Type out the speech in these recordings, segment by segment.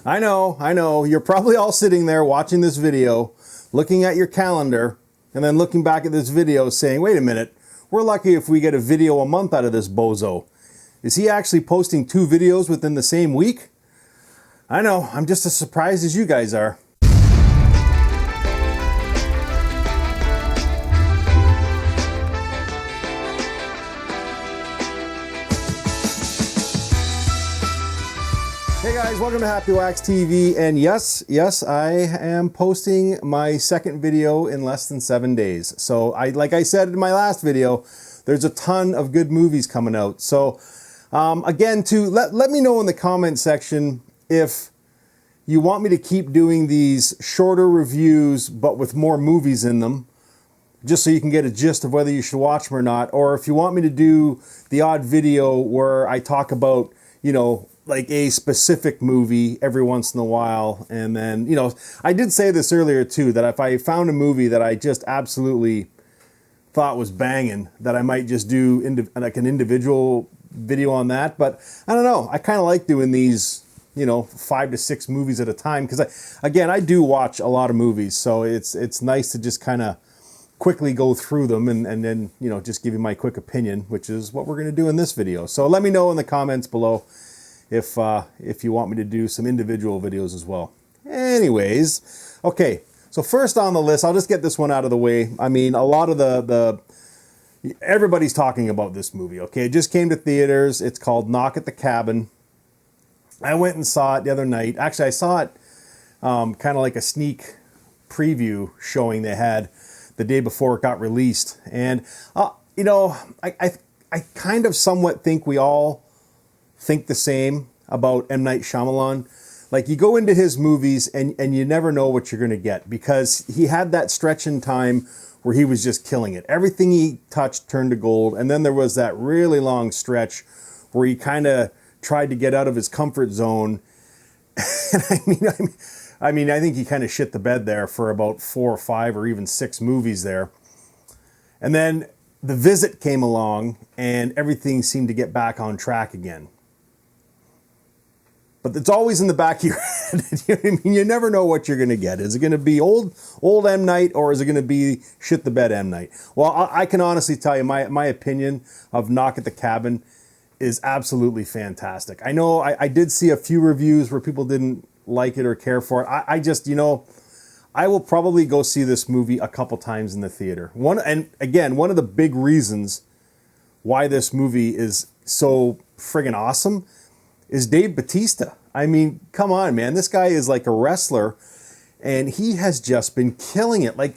I know. You're probably all sitting there watching this video, looking at your calendar, and then looking back at this video saying, wait a minute, we're lucky if we get a video a month out of this bozo. Is he actually posting 2 videos within the same week? I know, I'm just as surprised as you guys are. Hey guys, welcome to Happywax TV, and yes, I am posting my second video in less than 7 days. So like I said in my last video, there's a ton of good movies coming out. So again, let me know in the comment section if you want me to keep doing these shorter reviews, but with more movies in them, just so you can get a gist of whether you should watch them or not, or if you want me to do the odd video where I talk about, like a specific movie every once in a while. And then, I did say this earlier too, that if I found a movie that I just absolutely thought was banging, that I might just do like an individual video on that. But I don't know, I kind of like doing these, 5 to 6 movies at a time, because I do watch a lot of movies, so it's nice to just kind of quickly go through them and then, just give you my quick opinion, which is what we're going to do in this video. So let me know in the comments below if you want me to do some individual videos as well. Anyways, okay, so first on the list, I'll just get this one out of the way. I mean, a lot of everybody's talking about this movie, okay? It just came to theaters. It's called Knock at the Cabin. I went and saw it the other night. Actually, I saw it kind of like a sneak preview showing they had the day before it got released. And, I kind of somewhat think we all think the same about M. Night Shyamalan. Like, you go into his movies and you never know what you're going to get, because he had that stretch in time where he was just killing it. Everything he touched turned to gold. And then there was that really long stretch where he kind of tried to get out of his comfort zone. And I think he kind of shit the bed there for about 4 or 5 or even 6 movies there. And then The Visit came along and everything seemed to get back on track again. But it's always in the back of your head. You know what I mean? You never know what you're going to get. Is it going to be old M. Night, or is it going to be shit the bed M. Night? Well, I can honestly tell you my opinion of Knock at the Cabin is absolutely fantastic. I know I did see a few reviews where people didn't like it or care for it. I just, I will probably go see this movie a couple times in the theater. One of the big reasons why this movie is so friggin' awesome is Dave Bautista. I mean, come on, man. This guy is like a wrestler, and he has just been killing it. Like,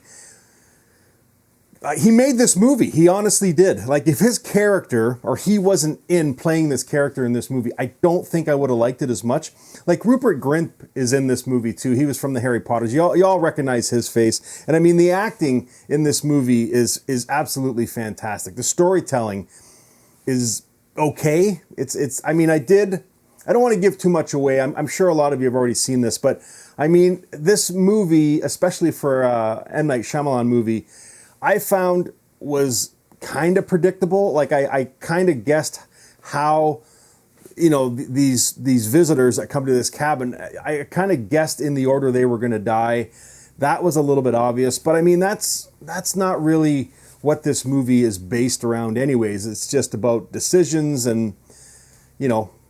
he made this movie. He honestly did. Like, if his character, or he wasn't in playing this character in this movie, I don't think I would have liked it as much. Like, Rupert Grint is in this movie too. He was from the Harry Potters. Y'all recognize his face. And I mean, the acting in this movie is absolutely fantastic. The storytelling is okay. I don't want to give too much away. I'm sure a lot of you have already seen this, but I mean, this movie, especially for M. Night Shyamalan movie, I found was kind of predictable. Like, I kind of guessed how, these visitors that come to this cabin, I kind of guessed in the order they were going to die. That was a little bit obvious, but I mean, that's not really what this movie is based around anyways. It's just about decisions and,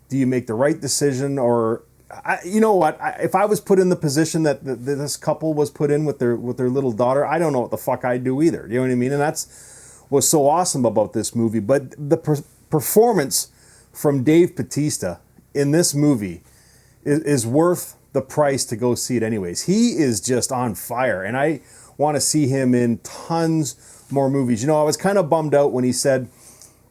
do you make the right decision? Or, if I was put in the position that this couple was put in with their little daughter, I don't know what the fuck I'd do either. You know what I mean? And that's what's so awesome about this movie. But the performance from Dave Bautista in this movie is worth the price to go see it anyways. He is just on fire, and I want to see him in tons more movies. I was kind of bummed out when he said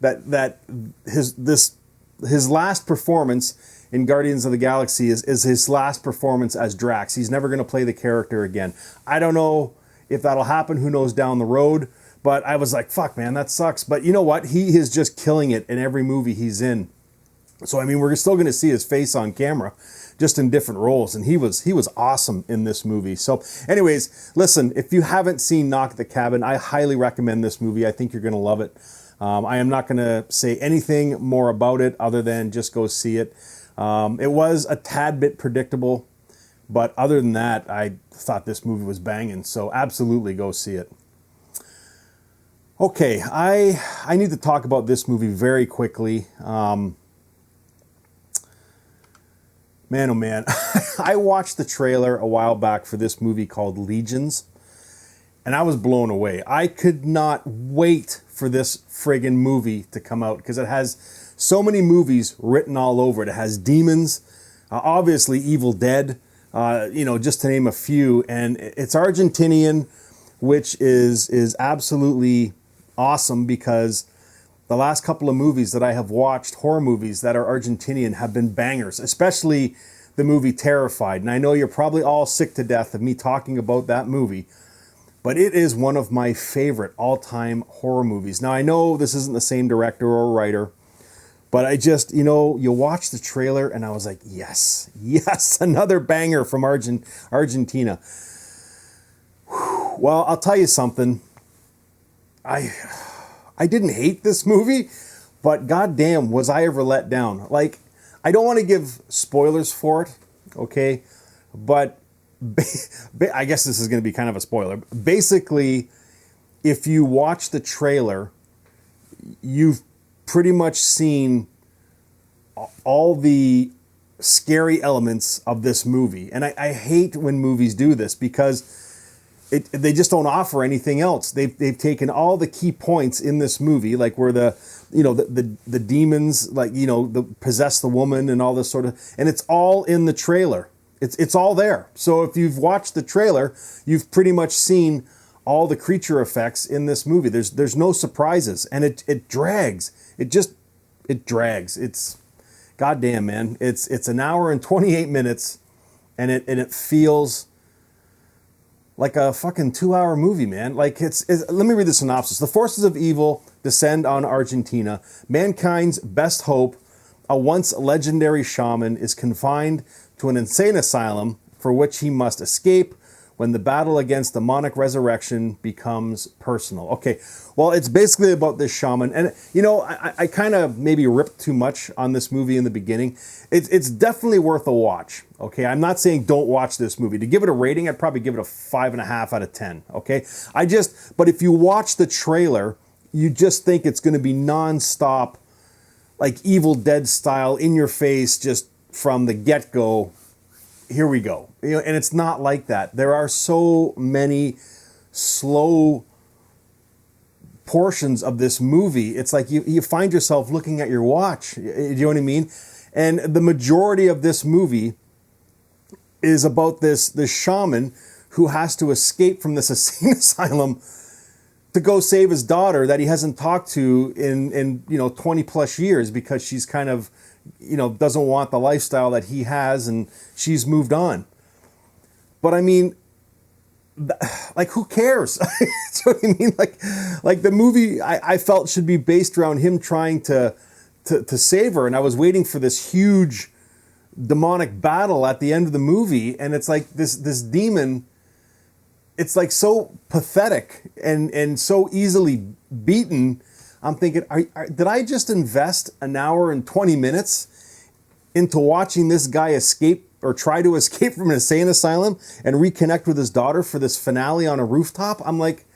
that his last performance in Guardians of the Galaxy is his last performance as Drax. He's never going to play the character again. I don't know if that'll happen. Who knows down the road? But I was like, fuck, man, that sucks. But you know what? He is just killing it in every movie he's in. So, I mean, we're still going to see his face on camera, just in different roles. And he was awesome in this movie. So anyways, listen, if you haven't seen Knock at the Cabin, I highly recommend this movie. I think you're going to love it. I am not going to say anything more about it other than just go see it. It was a tad bit predictable But other than that, I thought this movie was banging, so absolutely go see it. Okay, I need to talk about this movie very quickly. Man, oh man. I watched the trailer a while back for this movie called Legions, and I was blown away. I could not wait for this friggin' movie to come out because it has so many movies written all over it. It has demons, obviously Evil Dead, just to name a few, and it's Argentinian, which is absolutely awesome because the last couple of movies that I have watched, horror movies that are Argentinian, have been bangers, especially the movie Terrified. And I know you're probably all sick to death of me talking about that movie, but it is one of my favorite all-time horror movies. Now, I know this isn't the same director or writer, but I just, you watch the trailer and I was like, yes, another banger from Argentina. Whew. Well, I'll tell you something. I didn't hate this movie, but goddamn, was I ever let down. Like, I don't want to give spoilers for it, okay? But I guess this is going to be kind of a spoiler. Basically, if you watch the trailer, you've pretty much seen all the scary elements of this movie. And I hate when movies do this because they just don't offer anything else. They've taken all the key points in this movie, like where the demons, possess the woman and all this sort of, and it's all in the trailer. It's all there. So if you've watched the trailer, you've pretty much seen all the creature effects in this movie. There's no surprises, and it drags. It drags. It's goddamn, man. It's an hour and 28 minutes, and it feels like a fucking 2-hour movie, man. Like let me read the synopsis. The forces of evil descend on Argentina. Mankind's best hope, a once legendary shaman, is confined to an insane asylum for which he must escape when the battle against demonic resurrection becomes personal. Okay, well, it's basically about this shaman. And, I kind of maybe ripped too much on this movie in the beginning. It's definitely worth a watch, okay? I'm not saying don't watch this movie. To give it a rating, I'd probably give it a 5.5 out of 10, okay? But if you watch the trailer, you just think it's going to be nonstop, like Evil Dead style, in your face, just from the get-go. Here we go. And it's not like that. There are so many slow portions of this movie. It's like you find yourself looking at your watch. You know what I mean? And the majority of this movie is about this shaman who has to escape from this insane asylum to go save his daughter that he hasn't talked to in 20 plus years because she's kind of doesn't want the lifestyle that he has, and she's moved on. But I mean, like, who cares? You know what I mean? Like the movie I felt should be based around him trying to save her, and I was waiting for this huge demonic battle at the end of the movie, and it's like this demon, it's like so pathetic and so easily beaten. I'm thinking, did I just invest an hour and 20 minutes into watching this guy escape or try to escape from an insane asylum and reconnect with his daughter for this finale on a rooftop? I'm like,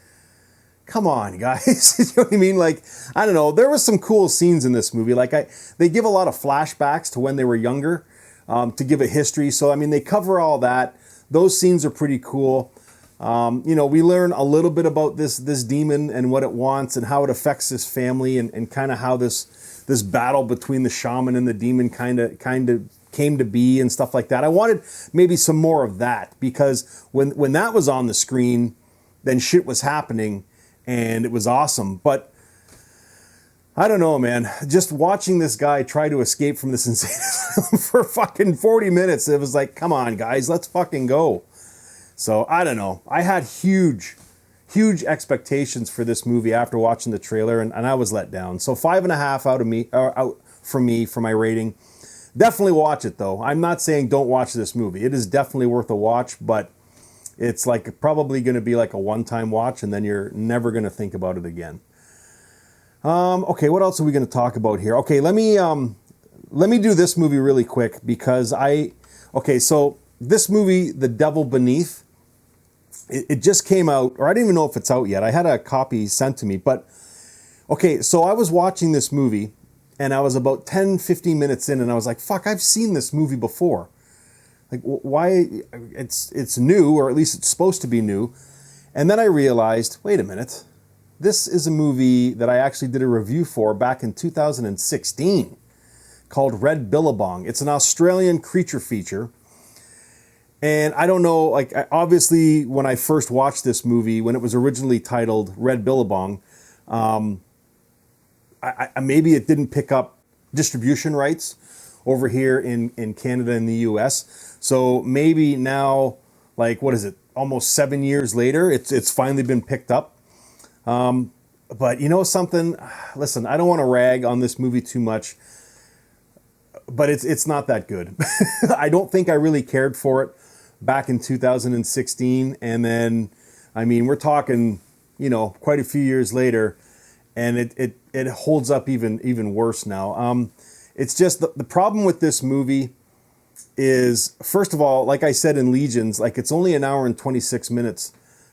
come on, guys. You know what I mean? Like, I don't know. There were some cool scenes in this movie. Like, they give a lot of flashbacks to when they were younger, to give a history. So, I mean, they cover all that. Those scenes are pretty cool. We learn a little bit about this demon and what it wants and how it affects his family and kind of how this battle between the shaman and the demon kind of came to be and stuff like that. I wanted maybe some more of that because when that was on the screen, then shit was happening and it was awesome. But I don't know, man. Just watching this guy try to escape from this insane asylum for fucking 40 minutes, it was like, come on, guys, let's fucking go. So, I don't know. I had huge expectations for this movie after watching the trailer, and I was let down. So, 5.5 out for me for my rating. Definitely watch it, though. I'm not saying don't watch this movie. It is definitely worth a watch, but it's like probably going to be like a one-time watch, and then you're never going to think about it again. Okay, what else are we going to talk about here? Okay, let me do this movie really quick because so this movie, The Devil Beneath, it just came out, or I don't even know if it's out yet. I had a copy sent to me, but okay, so I was watching this movie and I was about 10, 15 minutes in and I was like, fuck, I've seen this movie before. Like, why? It's new, or at least it's supposed to be new. And then I realized, wait a minute, this is a movie that I actually did a review for back in 2016 called Red Billabong. It's an Australian creature feature. And I don't know, like, obviously when I first watched this movie, when it was originally titled Red Billabong, maybe it didn't pick up distribution rights over here in Canada and the US. So maybe now, like, what is it, almost 7 years later, it's finally been picked up. But you know something? Listen, I don't want to rag on this movie too much, but it's not that good. I don't think I really cared for it back in 2016. And then, I mean, we're talking, you know, quite a few years later, and it holds up even worse now. It's just the problem with this movie is, first of all, like I said in Legions, like, it's only an hour and 26 minutes,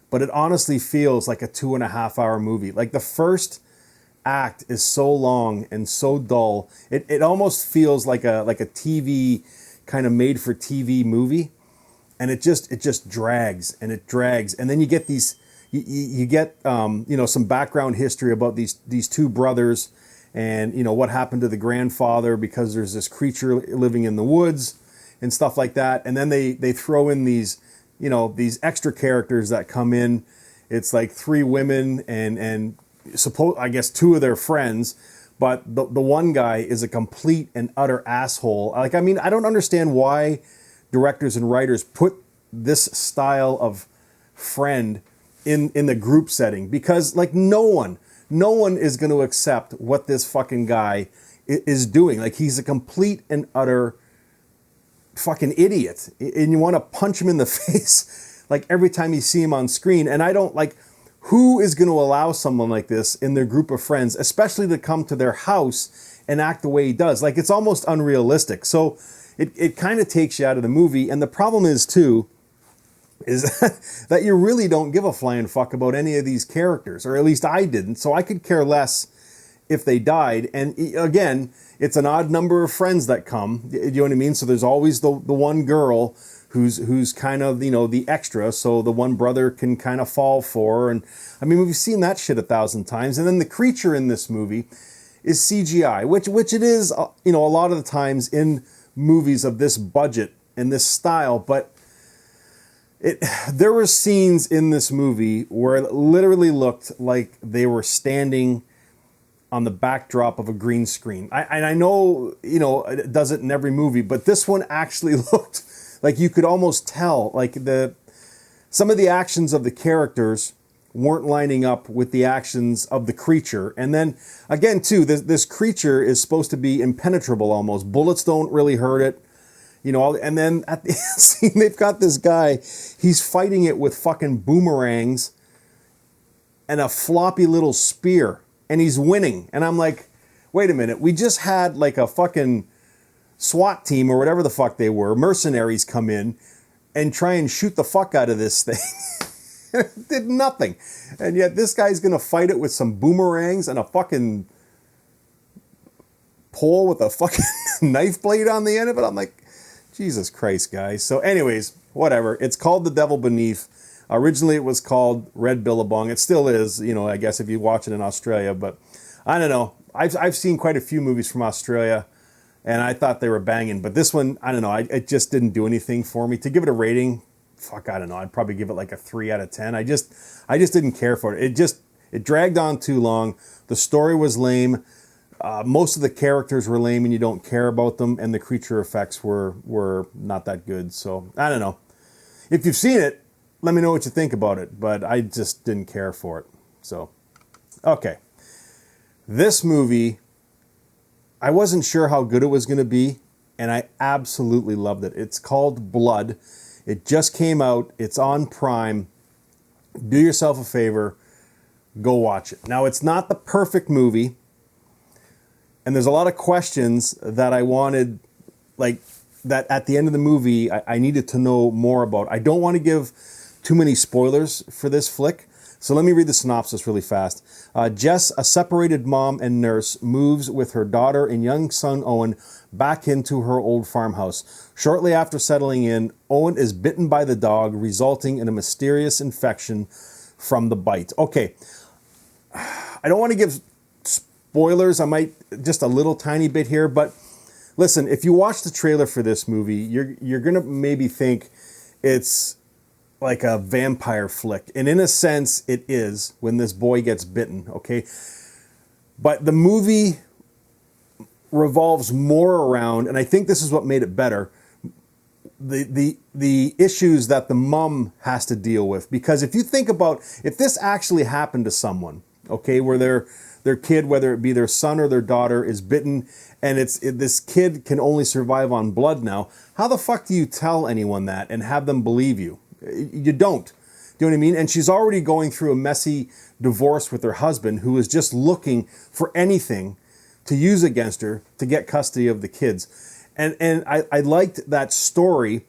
but it honestly feels like a 2.5 hour movie. Like, the first act is so long and so dull. It almost feels like a TV, kind of made for TV movie. And it just drags and it drags. And then you get these, you get, you know, some background history about these two brothers and, you know, what happened to the grandfather because there's this creature living in the woods and stuff like that. And then they throw in these, you know, these extra characters that come in. It's like 3 women and I guess 2 of their friends, but the one guy is a complete and utter asshole. Like, I mean, I don't understand why directors and writers put this style of friend in the group setting, because, like, no one is going to accept what this fucking guy is doing. Like, he's a complete and utter fucking idiot, and you want to punch him in the face like every time you see him on screen. And I don't like, who is going to allow someone like this in their group of friends, especially to come to their house and act the way he does? Like, it's almost unrealistic. So it kind of takes you out of the movie. And the problem is too, is that you really don't give a flying fuck about any of these characters, or at least I didn't. So I could care less if they died. And again, it's an odd number of friends that come. You know what I mean? So there's always the one girl who's kind of, you know, the extra, so the one brother can kind of fall for. And I mean, we've seen that shit 1,000 times. And then the creature in this movie is CGI, which it is, you know, a lot of the times in movies of this budget and this style. But there were scenes in this movie where it literally looked like they were standing on the backdrop of a green screen. I know, you know, it does it in every movie, but this one actually looked like you could almost tell, like, some of the actions of the characters weren't lining up with the actions of the creature. And then again too, this creature is supposed to be impenetrable almost. Bullets don't really hurt it. You know, and then at the scene, they've got this guy, he's fighting it with fucking boomerangs and a floppy little spear, and he's winning. And I'm like, wait a minute, we just had like a fucking SWAT team or whatever the fuck they were, mercenaries, come in and try and shoot the fuck out of this thing. Did nothing. And yet this guy's gonna fight it with some boomerangs and a fucking pole with a fucking knife blade on the end of it. I'm like, Jesus Christ, guys. So anyways, whatever. It's called The Devil Beneath. Originally it was called Red Billabong. It still is, you know, I guess if you watch it in Australia. But I don't know. I've seen quite a few movies from Australia, and I thought they were banging. But this one, I don't know. It just didn't do anything for me. To give it a rating, fuck, I don't know. I'd probably give it like a 3 out of 10. I just didn't care for it. It dragged on too long. The story was lame. Most of the characters were lame and you don't care about them, and the creature effects were not that good. So I don't know. If you've seen it, let me know what you think about it, but I just didn't care for it. So, okay. This movie, I wasn't sure how good it was going to be, and I absolutely loved it. It's called Blood. It just came out. It's on Prime. Do yourself a favor. Go watch it. Now, it's not the perfect movie, and there's a lot of questions that I wanted, like, that at the end of the movie, I needed to know more about. I don't want to give too many spoilers for this flick, so let me read the synopsis really fast. Jess, a separated mom and nurse, moves with her daughter and young son Owen back into her old farmhouse. Shortly after settling in, Owen is bitten by the dog, resulting in a mysterious infection from the bite. Okay, I don't want to give spoilers. I might just a little tiny bit here, but listen, if you watch the trailer for this movie, you're gonna maybe think it's like a vampire flick, and in a sense, it is when this boy gets bitten. Okay, but the movie revolves more around, and I think this is what made it better, the issues that the mom has to deal with. Because if you think about, if this actually happened to someone, okay, where their kid, whether it be their son or their daughter, is bitten, and this kid can only survive on blood now, how the fuck do you tell anyone that and have them believe you? You don't. Do you know what I mean? And she's already going through a messy divorce with her husband, who is just looking for anything to use against her to get custody of the kids. And I liked that story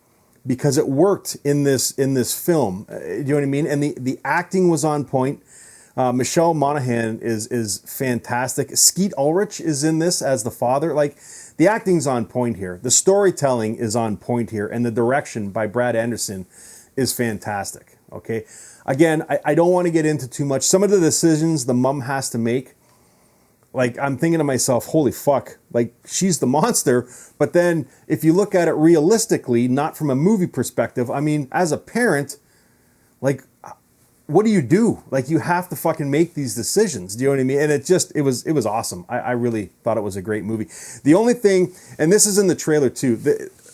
because it worked in this film. Do you know what I mean? And the acting was on point. Michelle Monaghan is fantastic. Skeet Ulrich is in this as the father. Like, the acting's on point here. The storytelling is on point here. And the direction by Brad Anderson is fantastic. Okay. Again, I don't want to get into too much. Some of the decisions the mom has to make, like, I'm thinking to myself, holy fuck, like, she's the monster. But then if you look at it realistically, not from a movie perspective, I mean, as a parent, like, what do you do? Like, you have to fucking make these decisions. Do you know what I mean? And it was awesome. I really thought it was a great movie. The only thing, and this is in the trailer too,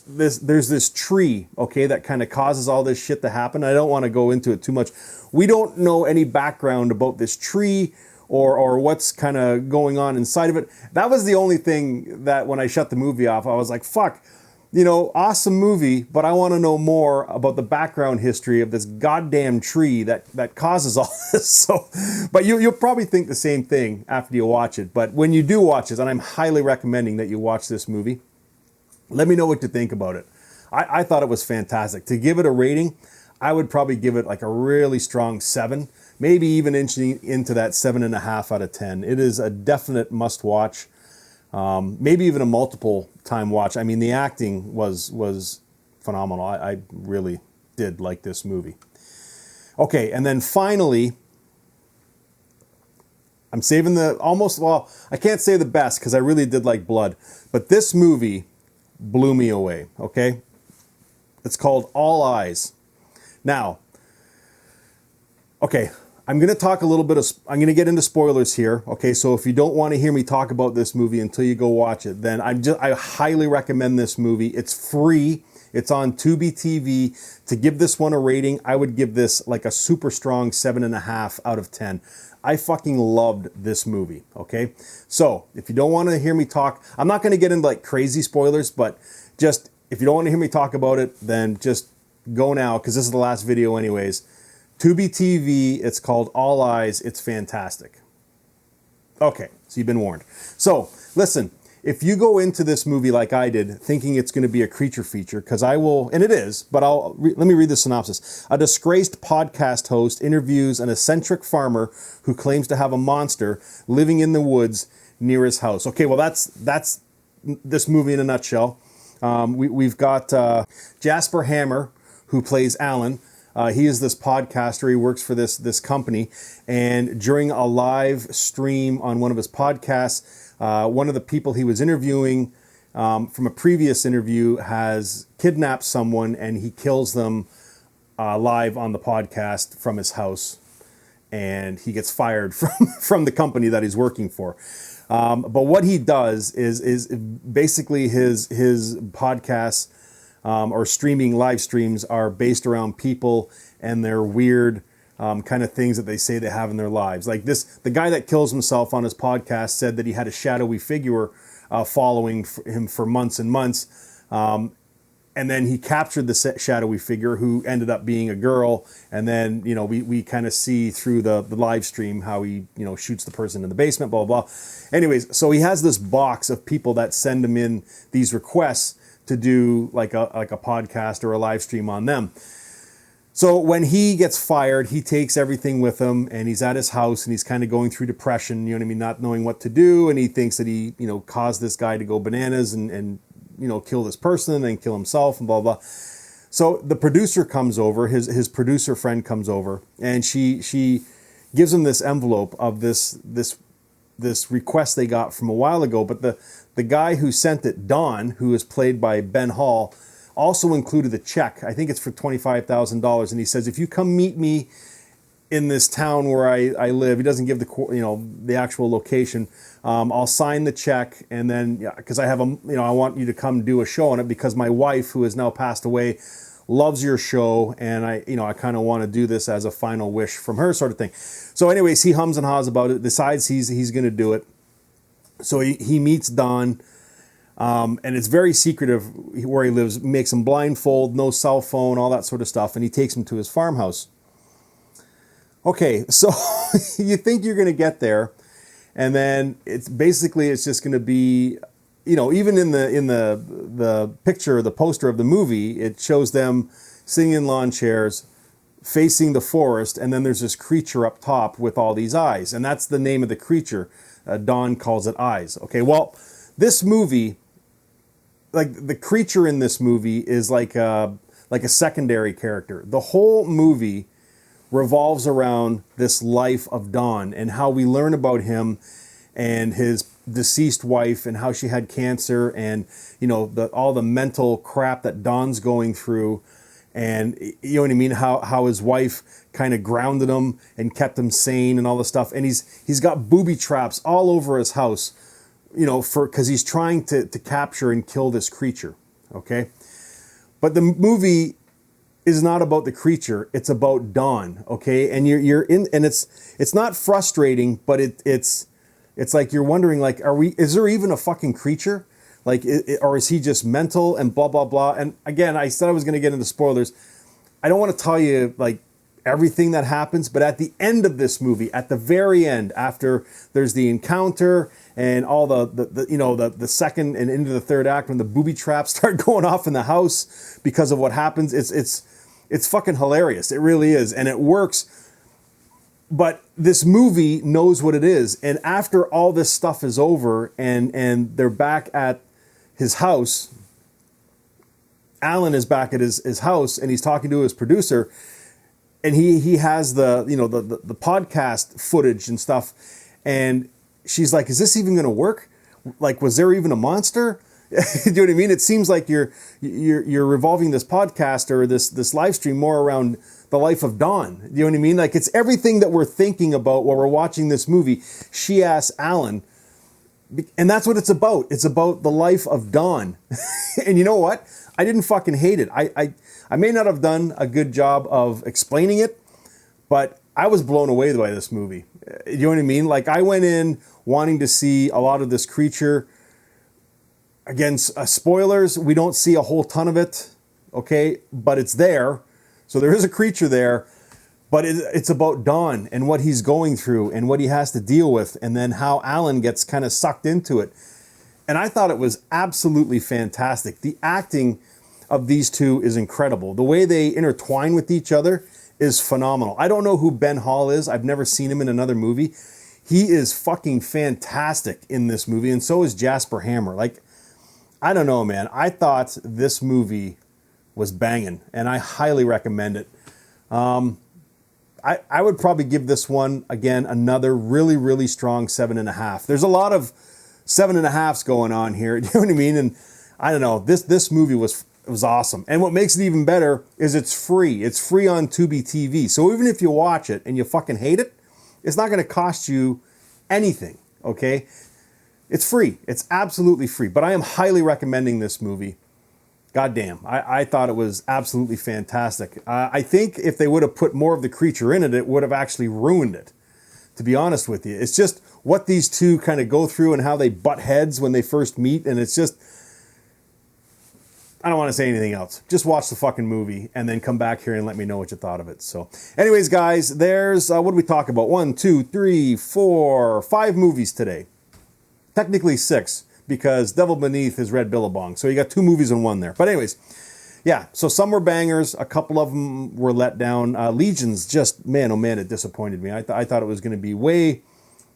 there's this tree, okay, that kind of causes all this shit to happen. I don't want to go into it too much. We don't know any background about this tree or what's kind of going on inside of it. That was the only thing that when I shut the movie off, I was like, fuck, awesome movie, but I want to know more about the background history of this goddamn tree that causes all this. So, but you'll probably think the same thing after you watch it. But when you do watch it, and I'm highly recommending that you watch this movie, let me know what you think about it. I thought it was fantastic. To give it a rating, I would probably give it like a really strong 7, maybe even inching into that 7.5 out of 10. It is a definite must watch. Maybe even a multiple time watch. I mean, the acting was phenomenal. I really did like this movie. Okay, and then finally, I'm saving I can't say the best because I really did like Blood, but this movie blew me away, okay? It's called All Eyes. Now, okay, I'm going to talk a little bit I'm going to get into spoilers here, okay? So if you don't want to hear me talk about this movie until you go watch it, then I highly recommend this movie. It's free. It's on Tubi TV. To give this one a rating, I would give this like a super strong 7.5 out of 10. I fucking loved this movie, okay? So if you don't want to hear me talk, I'm not going to get into like crazy spoilers, but just if you don't want to hear me talk about it, then just go now, because this is the last video anyways. Tubi TV, it's called All Eyes. It's fantastic. Okay, so you've been warned. So listen, if you go into this movie like I did, thinking it's going to be a creature feature, because I will, and it is, but let me read the synopsis. A disgraced podcast host interviews an eccentric farmer who claims to have a monster living in the woods near his house. Okay, well that's this movie in a nutshell. We've got Jasper Hammer, who plays Alan. He is this podcaster. He works for this company, and during a live stream on one of his podcasts, one of the people he was interviewing from a previous interview has kidnapped someone, and he kills them live on the podcast from his house, and he gets fired from the company that he's working for. But what he does is basically his podcasts or streaming live streams are based around people and their weird kind of things that they say they have in their lives. Like the guy that kills himself on his podcast said that he had a shadowy figure following him for months and months. And then he captured the shadowy figure, who ended up being a girl. And then, we kind of see through the live stream how he, shoots the person in the basement, blah, blah, blah. Anyways, so he has this box of people that send him in these requests to do like a podcast or a live stream on them. So when he gets fired, he takes everything with him, and he's at his house, and he's kind of going through depression, you know what I mean, not knowing what to do, and he thinks that he, you know, caused this guy to go bananas and you know, kill this person and kill himself and blah, blah. So the producer comes over, his producer friend comes over, and she gives him this envelope of this request they got from a while ago. But the guy who sent it, Don, who is played by Ben Hall, also included a check. I think it's for $25,000. And he says, if you come meet me in this town where I live, he doesn't give the actual location. I'll sign the check, and then, yeah, because I want you to come do a show on it, because my wife, who has now passed away, loves your show, and I kind of want to do this as a final wish from her, sort of thing. So anyways, he hums and haws about it, decides he's going to do it. So he meets Don, and it's very secretive where he lives, makes him blindfold, no cell phone, all that sort of stuff, and he takes him to his farmhouse. Okay, so you think you're going to get there, and then it's just going to be, you know, even in the picture, the poster of the movie, it shows them sitting in lawn chairs facing the forest, and then there's this creature up top with all these eyes, and that's the name of the creature. Don calls it Eyes. Okay, well, this movie, like the creature in this movie is like a secondary character. The whole movie revolves around this life of Don and how we learn about him and his deceased wife and how she had cancer, and you know, all the mental crap that Don's going through, and you know what I mean, how his wife kind of grounded him and kept him sane and all this stuff, and he's got booby traps all over his house, you know, because he's trying to capture and kill this creature. Okay, but the movie is not about the creature, it's about Don. Okay, and you're in, and it's not frustrating, but it's like you're wondering, like, is there even a fucking creature? Like, or is he just mental and blah, blah, blah? And again, I said I was going to get into spoilers. I don't want to tell you, like, everything that happens, but at the end of this movie, at the very end, after there's the encounter and all the second and into the third act, when the booby traps start going off in the house because of what happens, it's fucking hilarious. It really is. And it works. But this movie knows what it is. And after all this stuff is over and they're back at his house, Alan is back at his house, and he's talking to his producer, and he has the podcast footage and stuff. And she's like, is this even going to work? Like, was there even a monster? You know what I mean? It seems like you're revolving this podcast or this live stream more around the life of Don. You know what I mean? Like, it's everything that we're thinking about while we're watching this movie. She asks Alan, and that's what it's about. It's about the life of Don. And you know what? I didn't fucking hate it. I may not have done a good job of explaining it, but I was blown away by this movie. You know what I mean? Like, I went in wanting to see a lot of this creature. Again, spoilers, we don't see a whole ton of it, okay? But it's there. So there is a creature there, but it's about Don and what he's going through and what he has to deal with, and then how Alan gets kind of sucked into it. And I thought it was absolutely fantastic. The acting of these two is incredible. The way they intertwine with each other is phenomenal. I don't know who Ben Hall is. I've never seen him in another movie. He is fucking fantastic in this movie, and so is Jasper Hammer. Like, I don't know, man. I thought this movie was banging, and I highly recommend it. I would probably give this one, again, another really, really strong 7.5. There's a lot of 7.5s going on here. You know what I mean? And I don't know. This movie was awesome. And what makes it even better is it's free. It's free on Tubi TV. So even if you watch it and you fucking hate it, it's not going to cost you anything, okay? It's free. It's absolutely free. But I am highly recommending this movie. God damn. I thought it was absolutely fantastic. I think if they would have put more of the creature in it, it would have actually ruined it, to be honest with you. It's just what these two kind of go through and how they butt heads when they first meet. And it's just, I don't want to say anything else. Just watch the fucking movie and then come back here and let me know what you thought of it. So anyways, guys, there's, what did we talk about? 1, 2, 3, 4, 5 movies today. Technically 6, because Devil Beneath is Red Billabong. So you got two movies in one there. But anyways, yeah, so some were bangers. A couple of them were let down. Legion's just, man, oh man, it disappointed me. I thought it was going to be way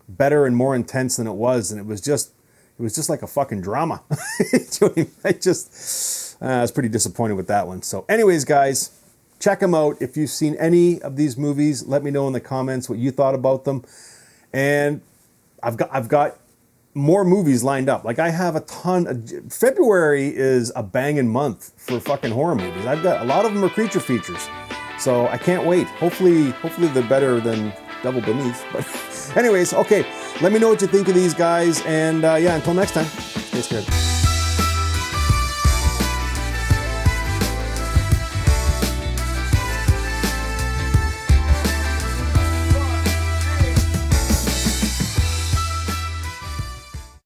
better and more intense than it was. And it was just like a fucking drama. I was pretty disappointed with that one. So anyways, guys, check them out. If you've seen any of these movies, let me know in the comments what you thought about them. And I've got more movies lined up. Like I have a ton. February is a banging month for fucking horror movies. I've got a lot of them are creature features, so I can't wait. Hopefully they're better than Devil Beneath. But anyways, okay. Let me know what you think of these guys, and yeah, until next time, stay scared.